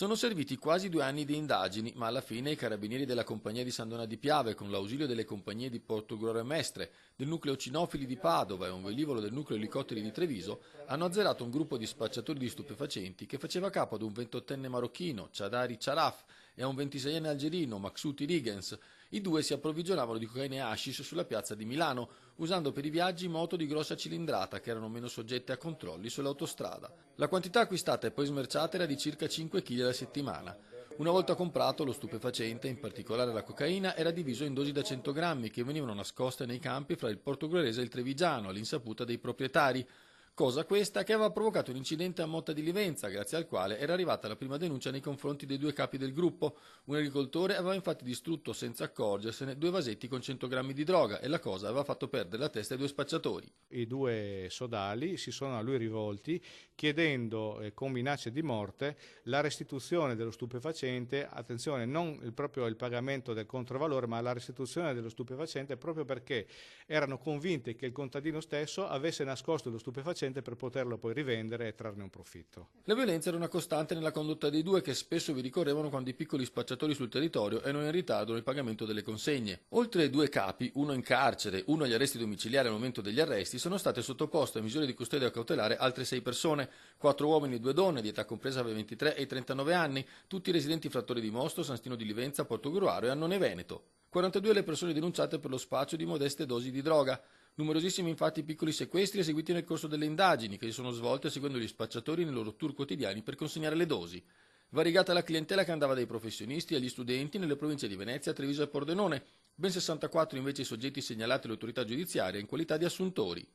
Sono serviti quasi 2 anni di indagini, ma alla fine i carabinieri della compagnia di San Donà di Piave, con l'ausilio delle compagnie di Portogruaro e Mestre, del nucleo cinofili di Padova e un velivolo del nucleo elicotteri di Treviso, hanno azzerato un gruppo di spacciatori di stupefacenti che faceva capo ad un 28enne marocchino, Chadari Charaf, e a un 26enne algerino, Maxouti Rigens. I due si approvvigionavano di cocaina e hashish sulla piazza di Milano, usando per i viaggi moto di grossa cilindrata che erano meno soggette a controlli sull'autostrada. La quantità acquistata e poi smerciata era di circa 5 kg alla settimana. Una volta comprato, lo stupefacente, in particolare la cocaina, era diviso in dosi da 100 grammi che venivano nascoste nei campi fra il portoghese e il trevigiano, all'insaputa dei proprietari. Cosa questa che aveva provocato un incidente a Motta di Livenza, grazie al quale era arrivata la prima denuncia nei confronti dei due capi del gruppo. Un agricoltore aveva infatti distrutto senza accorgersene 2 vasetti con 100 grammi di droga e la cosa aveva fatto perdere la testa ai 2 spacciatori. I 2 sodali si sono a lui rivolti chiedendo con minacce di morte la restituzione dello stupefacente, attenzione, non proprio il pagamento del controvalore, ma la restituzione dello stupefacente, proprio perché erano convinti che il contadino stesso avesse nascosto lo stupefacente per poterlo poi rivendere e trarne un profitto. La violenza era una costante nella condotta dei due, che spesso vi ricorrevano quando i piccoli spacciatori sul territorio erano in ritardo nel pagamento delle consegne. Oltre ai 2 capi, uno in carcere, uno agli arresti domiciliari al momento degli arresti, sono state sottoposte a misure di custodia cautelare altre 6 persone, 4 uomini e 2 donne, di età compresa tra i 23 e i 39 anni, tutti residenti fra Torre di Mosto, San Stino di Livenza, Portogruaro e Annone Veneto. 42 le persone denunciate per lo spaccio di modeste dosi di droga. Numerosissimi infatti piccoli sequestri eseguiti nel corso delle indagini, che si sono svolte seguendo gli spacciatori nei loro tour quotidiani per consegnare le dosi. Variegata la clientela che andava dai professionisti agli studenti nelle province di Venezia, Treviso e Pordenone, ben 64 invece i soggetti segnalati alle autorità giudiziarie in qualità di assuntori.